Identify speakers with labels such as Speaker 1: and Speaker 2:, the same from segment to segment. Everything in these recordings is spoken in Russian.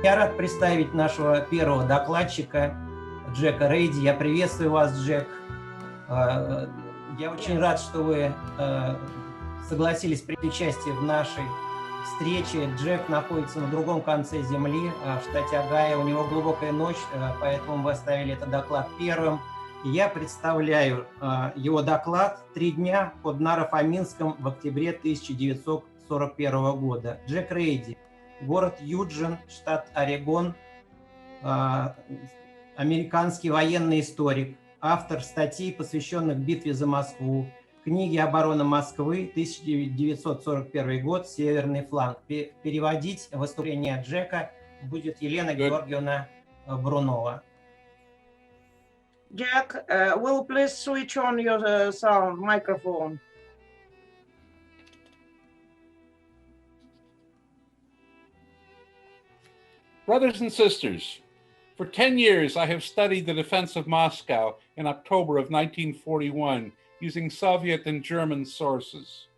Speaker 1: Я рад представить нашего первого докладчика Джека Рейди. Я приветствую вас, Джек. Я очень рад, что вы согласились принять участие в нашей встрече. Джек находится на другом конце земли, в штате Огайо. У него глубокая ночь, поэтому мы оставили этот доклад первым. И я представляю его доклад «3 дня под Наро-Фоминском в октябре 1941 года». Джек Рейди, город Юджин, штат Орегон, американский военный историк, автор статей, посвященных битве за Москву, книги «Оборона Москвы», 1941 год, «Северный фланг». Переводить выступление Джека будет Елена Георгиевна Брунова.
Speaker 2: Jack, will you please switch on your sound microphone?
Speaker 3: Brothers and sisters, for 10 years I have studied the defense of Moscow in October of 1941 using Soviet and German sources.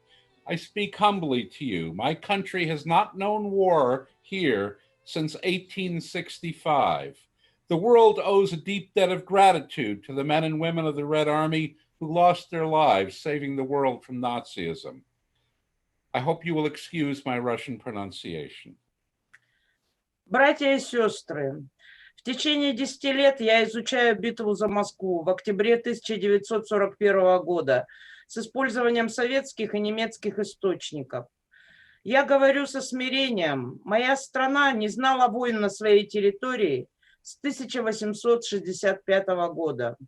Speaker 3: I speak humbly to you. My country has not known war here since 1865. The world owes a deep debt of gratitude to the men and women of the Red Army who lost their lives saving the world from Nazism. I hope you will excuse my Russian pronunciation.
Speaker 2: Братья и сестры, в течение 10 лет я изучаю битву за Москву в октябре 1941 года с использованием советских и немецких источников. Я говорю со смирением. Моя страна не знала войн на своей территории с 1865 года.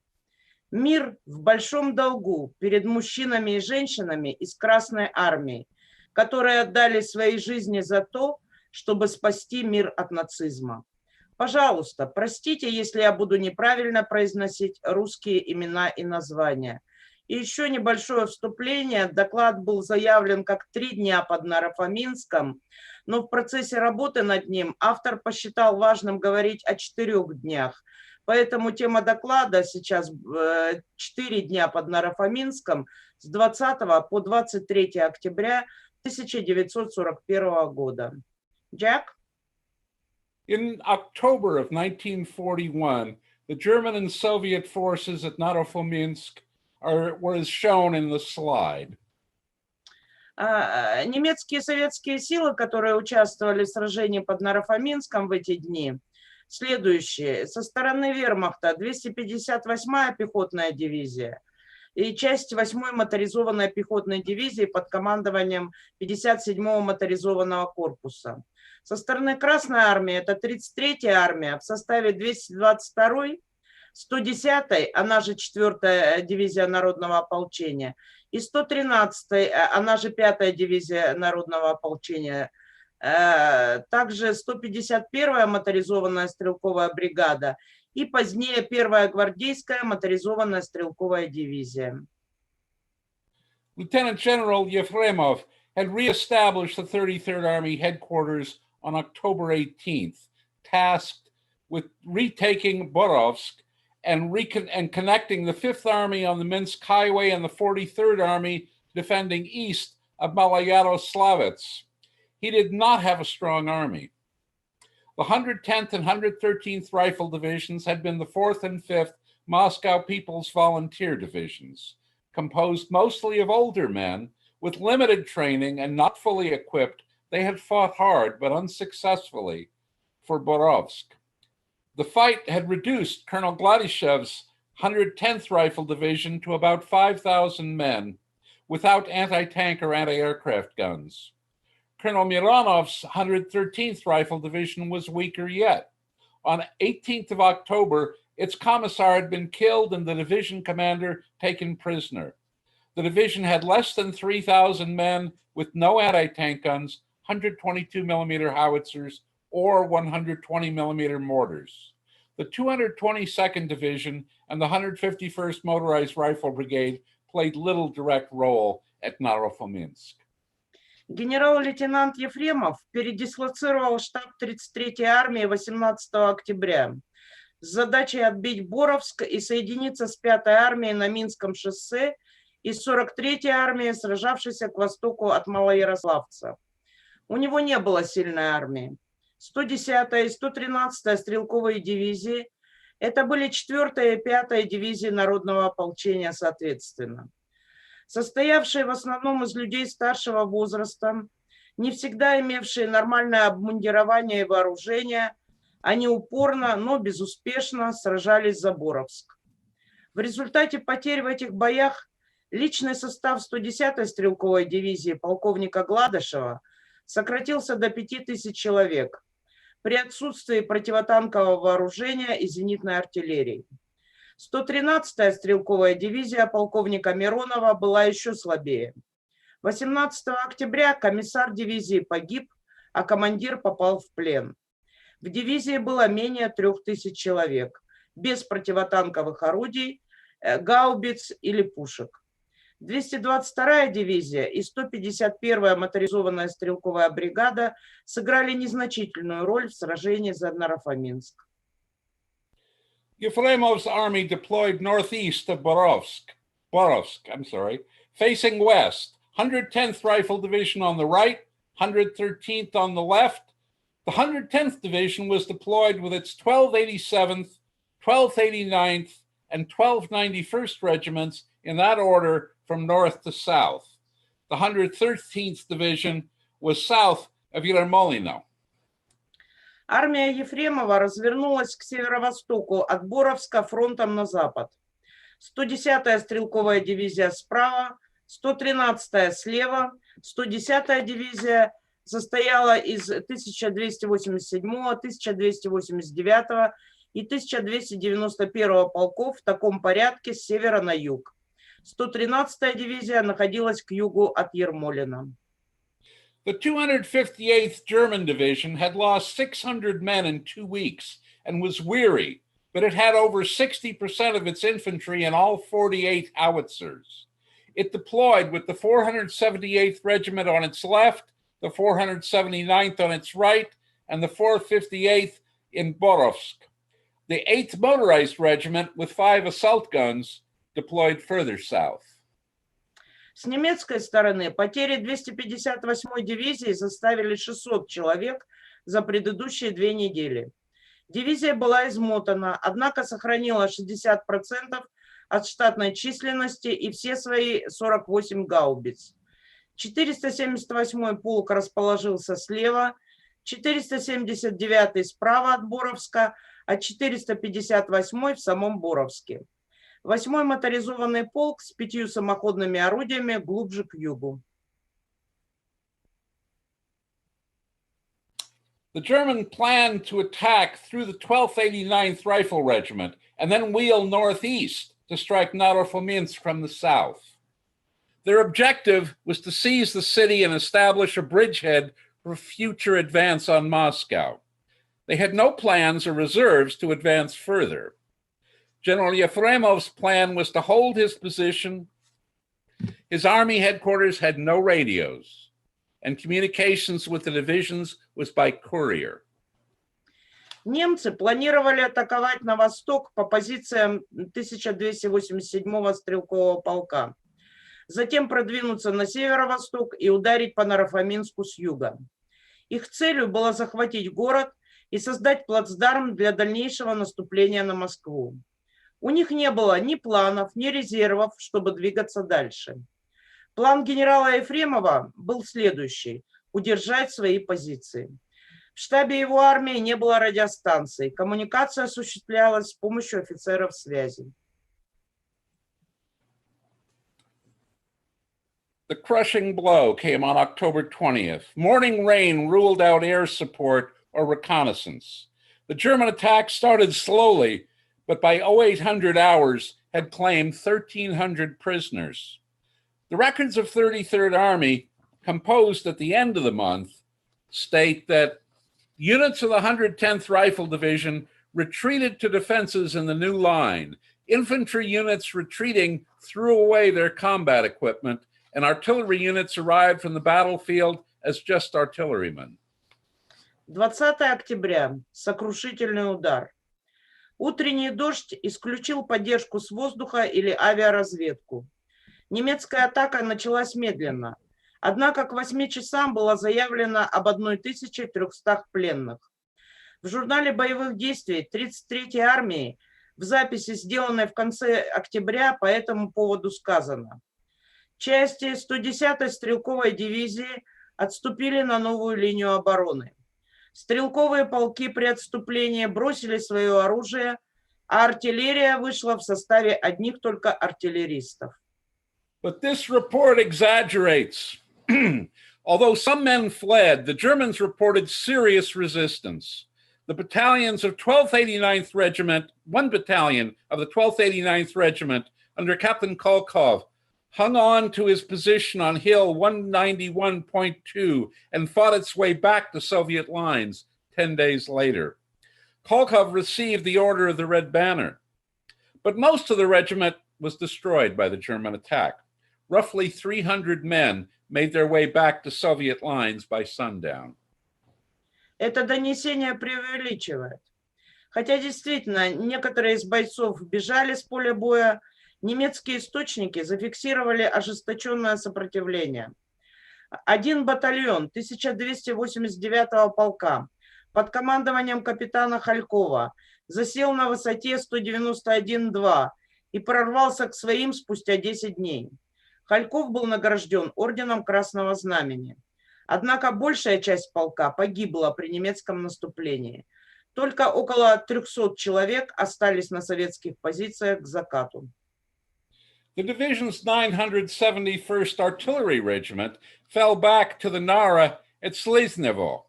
Speaker 2: Мир в большом долгу перед мужчинами и женщинами из Красной Армии, которые отдали свои жизни за то, чтобы спасти мир от нацизма. Пожалуйста, простите, если я буду неправильно произносить русские имена и названия. И еще небольшое вступление. Доклад был заявлен как 3 дня под Наро-Фоминском, но в процессе работы над ним автор посчитал важным говорить о 4 днях. Поэтому тема доклада сейчас 4 дня под Наро-Фоминском с 20 по 23 октября 1941 года. Jack?
Speaker 3: In October of 1941, the German and Soviet forces at Narofominsk were as shown in the slide.
Speaker 2: Немецкие и советские силы, которые участвовали в сражении под Наро-Фоминском в эти дни, следующие. Со стороны вермахта 258-я пехотная дивизия и часть 8-й моторизованной пехотной дивизии под командованием 57-го моторизованного корпуса. Со стороны Красной армии это 33-я армия в составе 222-й, 110-й, она же 4-я дивизия народного ополчения, и 113-й, она же 5-я дивизия народного ополчения, также 151-я моторизованная стрелковая бригада и позднее 1-я гвардейская моторизованная стрелковая дивизия.
Speaker 3: Lieutenant General Yefremov had reestablished the 33rd Army headquarters on October 18th, tasked with retaking Borovsk and connecting the 5th Army on the Minsk Highway and the 43rd Army defending east of Malayaroslavets. He did not have a strong army. The 110th and 113th Rifle Divisions had been the 4th and 5th Moscow People's Volunteer Divisions, composed mostly of older men with limited training and not fully equipped. They had fought hard, but unsuccessfully, for Borovsk. The fight had reduced Colonel Gladishev's 110th Rifle Division to about 5,000 men without anti-tank or anti-aircraft guns. Colonel Mironov's 113th Rifle Division was weaker yet. On 18th of October, its commissar had been killed and the division commander taken prisoner. The division had less than 3,000 men with no anti-tank guns, 122 millimeter howitzers, or 120 millimeter mortars. The 222nd Division and the 151st Motorized Rifle Brigade played little direct role at Narofominsk.
Speaker 2: Генерал-лейтенант Ефремов передислоцировал штаб 33-й армии 18 октября с задачей отбить Боровск и соединиться с 5-й армией на Минском шоссе и с 43-й армией, сражавшейся к востоку от Малоярославца. У него не было сильной армии. 110-я и 113-я стрелковые дивизии. Это были 4-я и 5-я дивизии народного ополчения соответственно. Состоявшие в основном из людей старшего возраста, не всегда имевшие нормальное обмундирование и вооружение, они упорно, но безуспешно сражались за Боровск. В результате потерь в этих боях личный состав 110-й стрелковой дивизии полковника Гладышева сократился до 5000 человек при отсутствии противотанкового вооружения и зенитной артиллерии. 113-я стрелковая дивизия полковника Миронова была еще слабее. 18 октября комиссар дивизии погиб, а командир попал в плен. В дивизии было менее 3000 человек, без противотанковых орудий, гаубиц или пушек. 222-я дивизия и 151-я моторизованная стрелковая бригада сыграли незначительную роль в сражении за Наро-Фоминск.
Speaker 3: Ефремов's army deployed northeast of Borovsk, facing west. 110th Rifle Division on the right, 113th on the left. The 110th Division was deployed with its 1287th, 1289th, and 1291st regiments in that order from north to south. The 113th Division was south of Yermolino.
Speaker 2: Армия Ефремова развернулась к северо-востоку от Боровска фронтом на запад. 110-я стрелковая дивизия справа, 113-я слева, 110-я дивизия состояла из 1287-го, 1289-го и 1291-го полков в таком порядке с севера на юг. 113-я дивизия находилась к югу от Ермолина.
Speaker 3: The 258th German Division had lost 600 men in 2 weeks and was weary, but it had over 60% of its infantry and all 48 howitzers. It deployed with the 478th Regiment on its left, the 479th on its right, and the 458th in Borovsk. The 8th Motorized Regiment, with 5 assault guns, deployed further south.
Speaker 2: С немецкой стороны потери 258-й дивизии составили 600 человек за предыдущие 2 недели. Дивизия была измотана, однако сохранила 60% от штатной численности и все свои 48 гаубиц. 478-й полк расположился слева, 479-й справа от Боровска, а 458-й в самом Боровске. 8-й моторизованный полк с 5 самоходными орудиями глубже к югу.
Speaker 3: The German planned to attack through the 1289th Rifle Regiment and then wheel northeast to strike Narofominsk from the south. Their objective was to seize the city and establish a bridgehead for future advance on Moscow. They had no plans or reserves to advance further. General Yefremov's plan was to hold his position. His army headquarters had no radios, and communications with the divisions was by courier.
Speaker 2: Немцы планировали атаковать на восток по позициям 1287-го стрелкового полка, затем продвинуться на северо-восток и ударить по Наро-Фоминску с юга. Их целью было захватить город и создать плацдарм для дальнейшего наступления на Москву. У них не было ни планов, ни резервов, чтобы двигаться дальше. План генерала Ефремова был следующий – удержать свои позиции. В штабе его армии не было радиостанций, коммуникация осуществлялась с помощью офицеров связи.
Speaker 3: The crushing blow came on October 20th. Morning rain ruled out air support or reconnaissance. The German attack started slowly, but by 0800 hours had claimed 1,300 prisoners. The records of 33rd Army, composed at the end of the month, state that units of the 110th Rifle Division retreated to defenses in the new line. Infantry units retreating threw away their combat equipment, and artillery units arrived from the battlefield as just artillerymen.
Speaker 2: 20 октября. Сокрушительный удар. Утренний дождь исключил поддержку с воздуха или авиаразведку. Немецкая атака началась медленно. Однако к 8 часам было заявлено об 1300 пленных. В журнале боевых действий 33-й армии в записи, сделанной в конце октября, по этому поводу сказано: части 110-й стрелковой дивизии отступили на новую линию обороны. Стрелковые полки при отступлении бросили свое оружие, а артиллерия вышла в составе одних только артиллеристов.
Speaker 3: But this report exaggerates. Although some men fled, the Germans reported serious resistance. The battalions of 12th 89th Regiment, one battalion of the 12th 89th Regiment under Captain Kolkov, hung on to his position on Hill 191.2 and fought its way back to Soviet lines 10 days later. Kolkov received the Order of the Red Banner, but most of the regiment was destroyed by the German attack. Roughly 300 men made their way back to Soviet lines by sundown.
Speaker 2: Это донесение преувеличивает. Хотя действительно некоторые из бойцов бежали с поля боя, немецкие источники зафиксировали ожесточенное сопротивление. Один батальон 1289-го полка под командованием капитана Халькова засел на высоте 191,2 и прорвался к своим спустя 10 дней. Хальков был награжден орденом Красного Знамени. Однако большая часть полка погибла при немецком наступлении. Только около 300 человек остались на советских позициях к закату.
Speaker 3: The division's 971st Artillery Regiment fell back to the Nara at Sliznevo.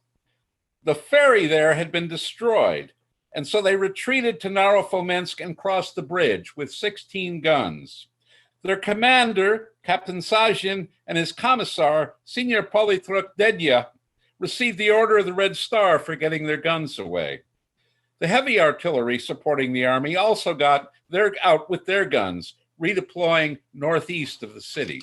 Speaker 3: The ferry there had been destroyed, and so they retreated to Narofomensk and crossed the bridge with 16 guns. Their commander, Captain Sajin, and his commissar, Senior Polytruk Dedya, received the Order of the Red Star for getting their guns away. The heavy artillery supporting the army also got out with their guns, redeploying northeast of the city.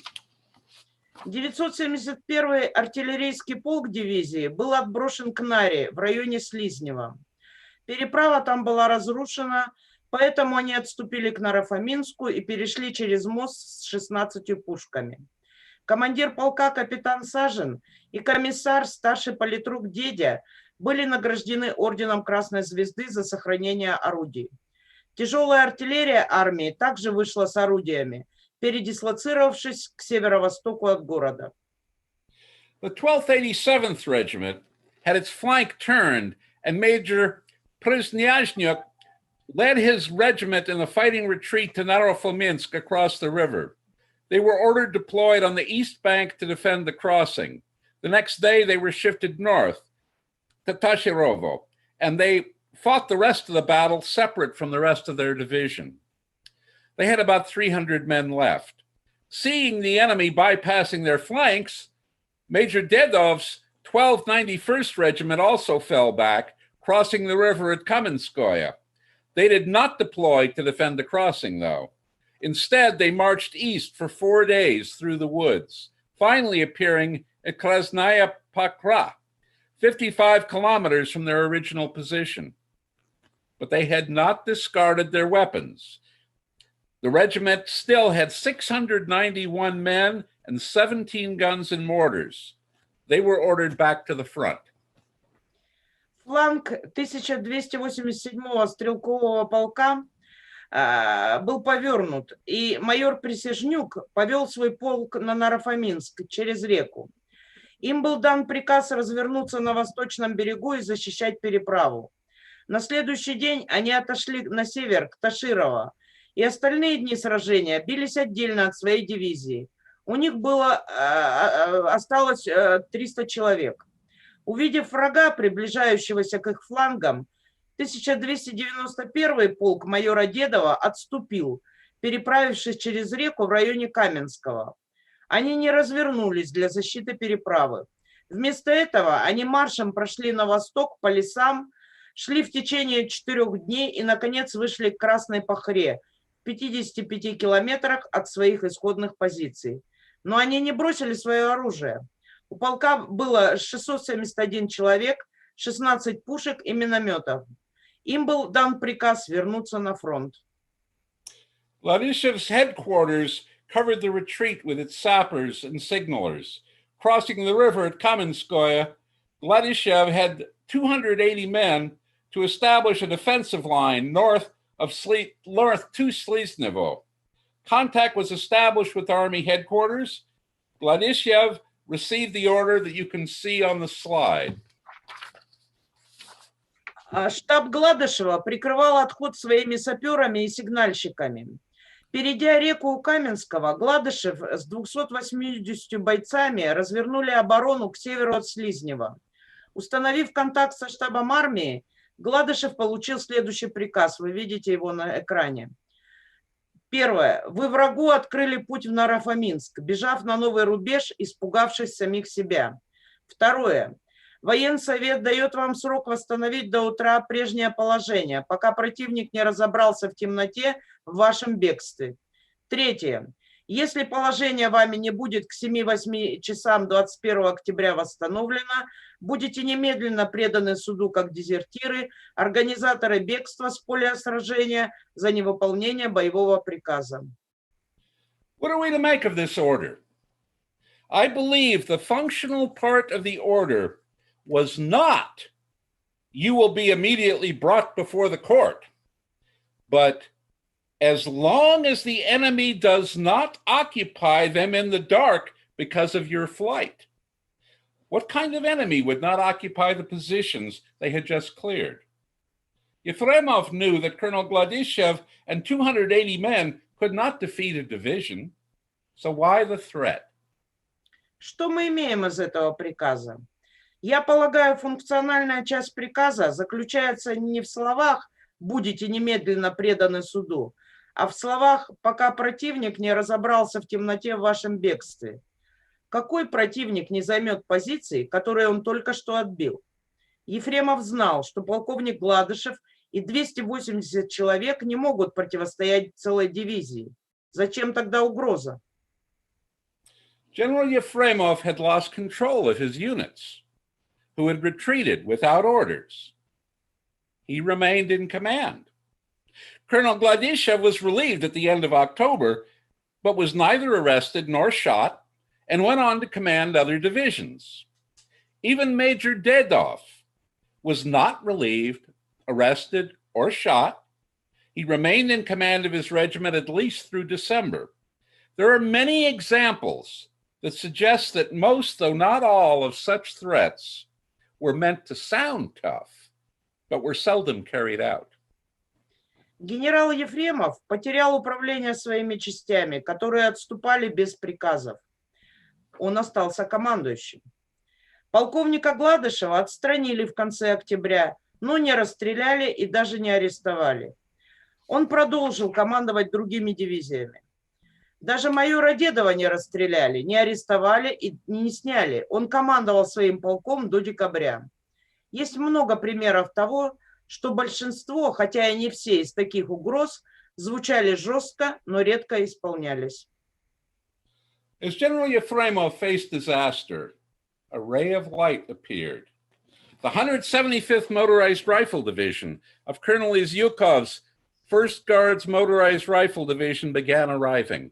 Speaker 2: 971-й артиллерийский полк дивизии был отброшен к Наре в районе Слизнева. Переправа там была разрушена, поэтому они отступили к Нарофоминску и перешли через мост с 16 пушками. Командир полка капитан Сажин и комиссар старший политрук Дедя были награждены орденом Красной Звезды за сохранение орудий. Тяжелая артиллерия армии также вышла с орудиями, передислоцировавшись к северо-востоку от города.
Speaker 3: The 12th 87th Regiment had its flank turned, and Major Przniaznyuk led his regiment in a fighting retreat to Narofominsk across the river. They were ordered deployed on the east bank to defend the crossing. The next day, they were shifted north to Tashirovo, and they fought the rest of the battle separate from the rest of their division. They had about 300 men left. Seeing the enemy bypassing their flanks, Major Dedov's 12th 91st Regiment also fell back, crossing the river at Kamenskoye. They did not deploy to defend the crossing, though. Instead, they marched east for 4 days through the woods, finally appearing at Krasnaya Pakra, 55 kilometers from their original position. But they had not discarded their weapons. The regiment still had 691 men and 17 guns and mortars. They were ordered back to the front.
Speaker 2: Фланг 1287-го стрелкового полка был повернут, и майор Присяжнюк повел свой полк на Нарофоминск через реку. Им был дан приказ развернуться на восточном берегу и защищать переправу. На следующий день они отошли на север, к Таширово, и остальные дни сражения бились отдельно от своей дивизии. У них осталось 300 человек. Увидев врага, приближающегося к их флангам, 1291-й полк майора Дедова отступил, переправившись через реку в районе Каменского. Они не развернулись для защиты переправы. Вместо этого они маршем прошли на восток по лесам, шли в течение 4 дней и, наконец, вышли к Красной Пахре, в 55 километрах от своих исходных позиций. Но они не бросили свое оружие. У полка было 671 человек, 16 пушек и минометов. Им был дан приказ вернуться на фронт.
Speaker 3: Ladishev's headquarters covered the retreat with its sappers and signalers. Crossing the river at Kamenskoye, Ladishev had 280 men to establish a defensive line north to Sliznevo. Contact was established with Army headquarters. Gladyshev received the order that you can see on the slide.
Speaker 2: Штаб Гладышева прикрывал отход своими саперами и сигнальщиками. Перейдя реку у Каменского, Гладышев с 280 бойцами развернули оборону к северу от Слизнева. Установив контакт со штабом армии, Гладышев получил следующий приказ. Вы видите его на экране. Первое. Вы врагу открыли путь в Нарафаминск, бежав на новый рубеж, испугавшись самих себя. Второе. Военсовет дает вам срок восстановить до утра прежнее положение, пока противник не разобрался в темноте в вашем бегстве. Третье. Если положение вами не будет к 7-8 часам 21 октября восстановлено, будете немедленно преданы суду как дезертиры, организаторы бегства с поля сражения за невыполнение боевого приказа.
Speaker 3: What are we to make of this order? I believe the functional part of the order was not, you will be immediately brought before the court, but as long as the enemy does not occupy them in the dark because of your flight. What kind of enemy would not occupy the positions they had just cleared? Yefremov knew that Colonel Gladyshev and 280 men could not defeat a division, so why the threat?
Speaker 2: Что мы имеем из этого приказа? Я полагаю, функциональная часть приказа заключается не в словах «будете немедленно преданы суду», а в словах «пока противник не разобрался в темноте в вашем бегстве». Какой противник не займет позиции, которые он только что отбил? Ефремов знал, что полковник Гладышев и 280 человек не могут противостоять целой дивизии. Зачем тогда угроза?
Speaker 3: General Yefremov had lost control of his units, who had retreated without orders. He remained in command. Colonel Gladyshev was relieved at the end of October, but was neither arrested nor shot, and went on to command other divisions. Even Major Dedov was not relieved, arrested, or shot. He remained in command of his regiment at least through December. There are many examples that suggest that most, though not all, of such threats were meant to sound tough, but were seldom carried out.
Speaker 2: Генерал Ефремов потерял управление своими частями, которые отступали без приказов. Он остался командующим. Полковника Гладышева отстранили в конце октября, но не расстреляли и даже не арестовали. Он продолжил командовать другими дивизиями. Даже майора Дедова не расстреляли, не арестовали и не сняли. Он командовал своим полком до декабря. Есть много примеров того, что большинство, хотя и не все из таких угроз, звучали жестко, но редко исполнялись.
Speaker 3: As General Yefremov faced disaster, a ray of light appeared. The 175th Motorized Rifle Division of Colonel Izyukov's 1st Guards Motorized Rifle Division began arriving.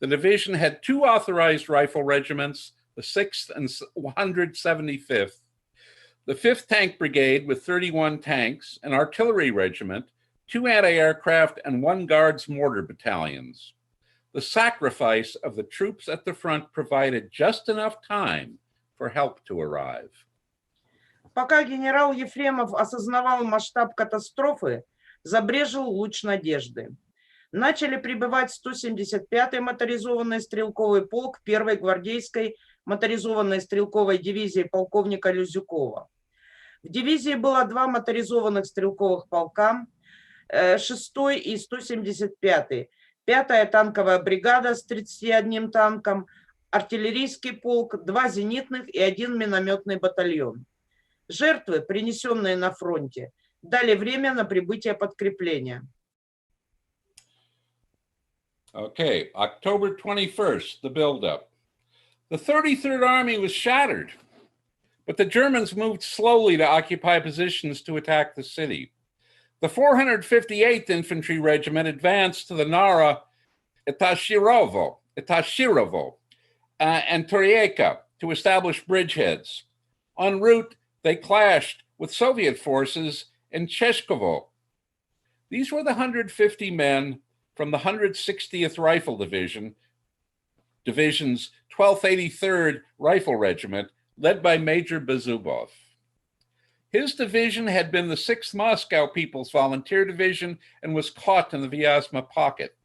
Speaker 3: The division had 2 authorized rifle regiments, the 6th and 175th, the 5th Tank Brigade with 31 tanks, an artillery regiment, 2 anti-aircraft, and 1 Guards mortar battalions. The sacrifice of the troops at the front provided just enough time for help to arrive.
Speaker 2: Пока генерал Ефремов осознавал масштаб катастрофы, забрезжил луч надежды. Начали прибывать 175-й моторизованный стрелковый полк 1-й гвардейской моторизованной стрелковой дивизии полковника Люзюкова. В дивизии было 2 моторизованных стрелковых полка, 6-й и 175-й, 5-я танковая бригада с 31 танком, артиллерийский полк, 2 зенитных и 1 минометный батальон. Жертвы, принесенные на фронте, дали время на прибытие подкрепления.
Speaker 3: Okay, October 21st, the buildup. The 33rd Army was shattered, but the Germans moved slowly to occupy positions to attack the city. The 458th Infantry Regiment advanced to the Nara, Etashirovo, and Torieka to establish bridgeheads. En route, they clashed with Soviet forces and Cheshkovo. These were the 150 men from the 160th Rifle Division's 12th 83rd Rifle Regiment, led by Major Bezubov. His division had been the 6th Moscow People's Volunteer Division and was caught in the Vyazma pocket.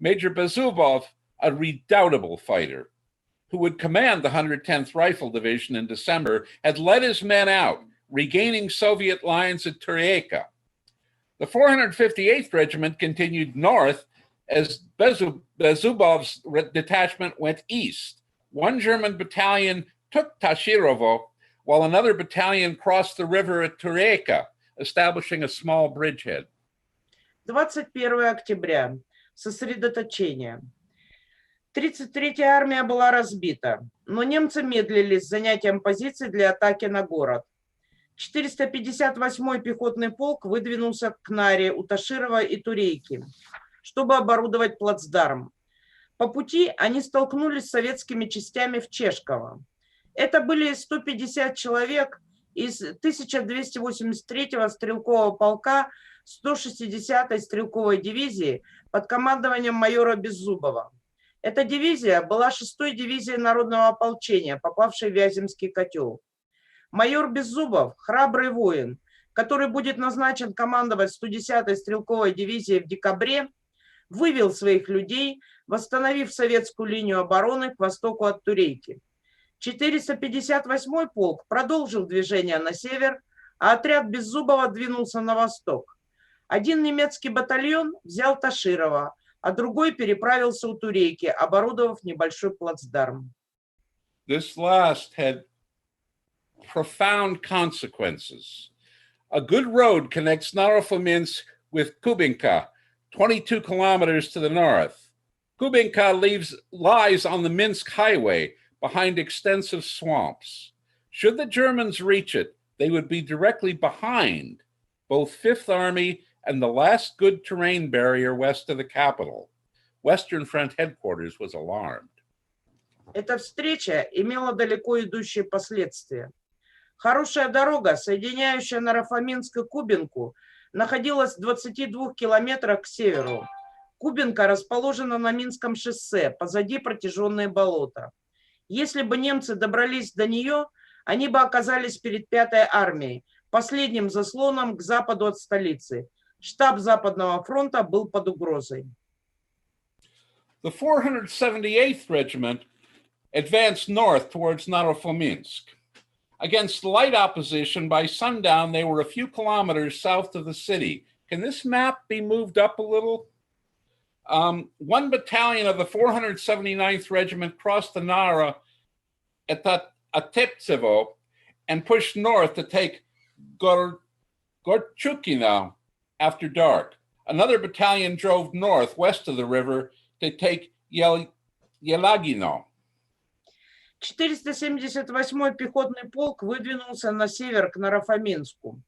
Speaker 3: Major Bezubov, a redoubtable fighter, who would command the 110th Rifle Division in December, had led his men out, regaining Soviet lines at Turyeka. The 458th Regiment continued north as Bezubov's detachment went east. One German battalion took Tashirovo, while another battalion crossed the river at Turyeka, establishing a small bridgehead.
Speaker 2: 21 октября. Сосредоточение. 33-я армия была разбита, но немцы медлили с занятием позиций для атаки на город. 458-й пехотный полк выдвинулся к Наре у Таширова и Турейки, чтобы оборудовать плацдарм. По пути они столкнулись с советскими частями в Чешково. Это были 150 человек из 1283-го стрелкового полка 160-й стрелковой дивизии под командованием майора Беззубова. Эта дивизия была 6-й дивизией народного ополчения, попавшей в Вяземский котел. Майор Беззубов – храбрый воин, который будет назначен командовать 110-й стрелковой дивизией в декабре, вывел своих людей, восстановив советскую линию обороны к востоку от Турейки. 458-й полк продолжил движение на север, а отряд Беззубова двинулся на восток. Один немецкий батальон взял Таширова, а другой переправился у Турейки, оборудовав небольшой плацдарм.
Speaker 3: This last had profound consequences. A good road connects Narofominsk with Kubinka, 22 kilometers to the north. Kubinka lies on the Minsk highway behind extensive swamps. Should the Germans reach it, they would be directly behind both Fifth Army and the last good terrain barrier west of the capital. Western Front headquarters was alarmed.
Speaker 2: Эта встреча имела далеко идущие последствия. Хорошая дорога, соединяющая Нарофоминск и Кубинку, находилась в 22 километрах к северу. Кубинка расположена на Минском шоссе, позади протяженные болота. Если бы немцы добрались до нее, они бы оказались перед 5-й армией, последним заслоном к западу от столицы. Штаб Западного фронта был под угрозой.
Speaker 3: The 478th Regiment advanced north towards Narofominsk. Against light opposition, by sundown, they were a few kilometers south of the city. Can this map be moved up a little? One battalion of the 479th Regiment crossed the Nara at Oteptsevo and pushed north to take Gorchukino after dark. Another battalion drove north west of the river to take Yelagino.
Speaker 2: 478-й пехотный полк выдвинулся на север к Нарофоминску.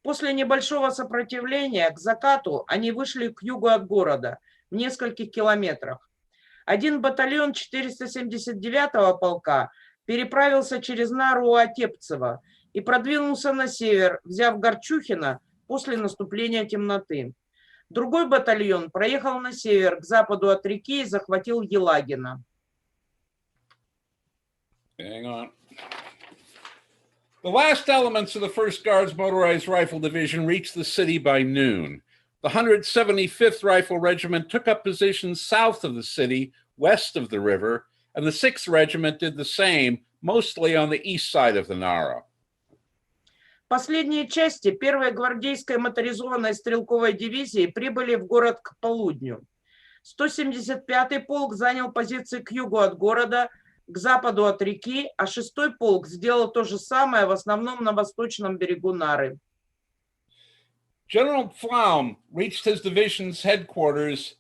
Speaker 2: После небольшого сопротивления к закату они вышли к югу от города, в нескольких километрах. Один батальон 479-го полка переправился через Нару у Отепцева и продвинулся на север, взяв Горчухино после наступления темноты. Другой батальон проехал на север, к западу от реки и захватил Елагино.
Speaker 3: Hang on. The last elements of the 1st Guards Motorized Rifle Division reached the city by noon. The 175th Rifle Regiment took up positions south of the city, west of the river, and the 6th Regiment did the same, mostly on the east side of the Nara.
Speaker 2: Последние части 1-й гвардейской моторизованной стрелковой дивизии прибыли в город к полудню. 175-й полк занял позиции к югу от города, к западу от реки, а 6-й полк сделал то же самое в основном на восточном берегу Нары.
Speaker 3: General Pflaum reached his division's headquarters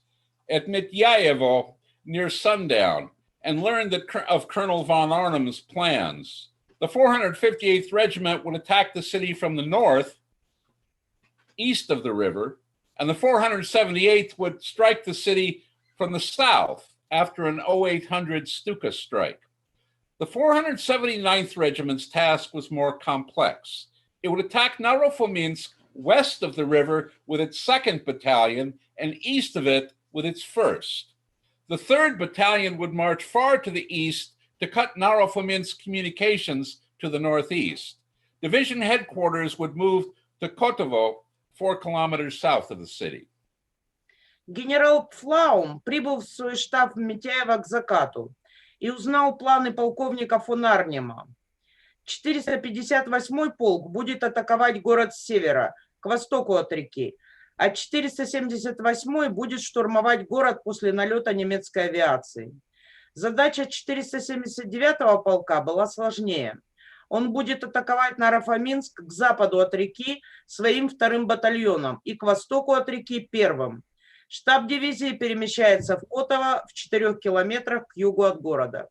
Speaker 3: at Mityayevo near sundown and learned of Colonel von Arnim's plans. The 458th Regiment would attack the city from the north, east of the river, and the 478th would strike the city from the south after an 0800 Stuka strike. The 479th Regiment's task was more complex. It would attack Narofominsk west of the river with its 2nd Battalion and east of it with its 1st. The 3rd Battalion would march far to the east to cut Narofominsk communications to the northeast. Division headquarters would move to Kotovo, 4 kilometers south of the city.
Speaker 2: Генерал Пфлаум прибыл в свой штаб в Митяево к закату и узнал планы полковника фон Арнема. 458-й полк будет атаковать город с севера, к востоку от реки, а 478-й будет штурмовать город после налета немецкой авиации. Задача 479-го полка была сложнее. Он будет атаковать Нарофоминск к западу от реки своим 2-м батальоном и к востоку от реки 1-м. Штаб дивизии перемещается в Котово в 4 километрах к югу от города.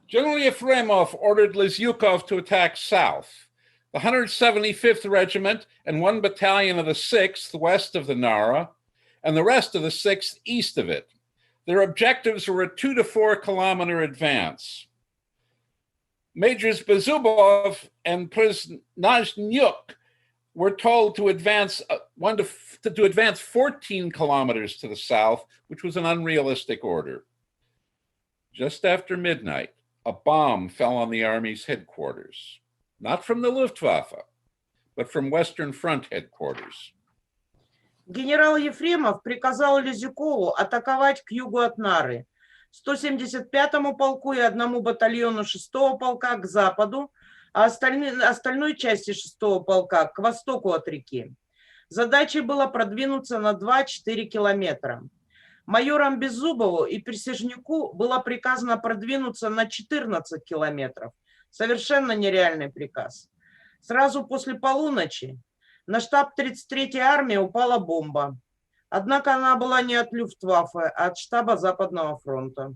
Speaker 3: General Yefremov ordered Lizyukov to attack south. The 175th Regiment and 1 battalion of the 6th west of the Nara, and the rest of the 6th east of it. Their objectives were a 2 to 4 kilometer advance. Majors Bezubov and Priznaznyuk were told to advance 14 kilometers to the south, which was an unrealistic order. Just after midnight, a bomb fell on the Army's headquarters, not from the Luftwaffe, but from Western Front headquarters.
Speaker 2: Генерал Ефремов приказал Лизюкову атаковать к югу от Нары, 175-му полку и 1 батальону 6-го полка к западу, а остальной части 6-го полка к востоку от реки. Задачей было продвинуться на 2-4 километра. Майорам Беззубову и Присяжнюку было приказано продвинуться на 14 километров. Совершенно нереальный приказ. Сразу после полуночи на штаб 33-й армии упала бомба. Однако она была не от Люфтваффе, а от штаба Западного фронта.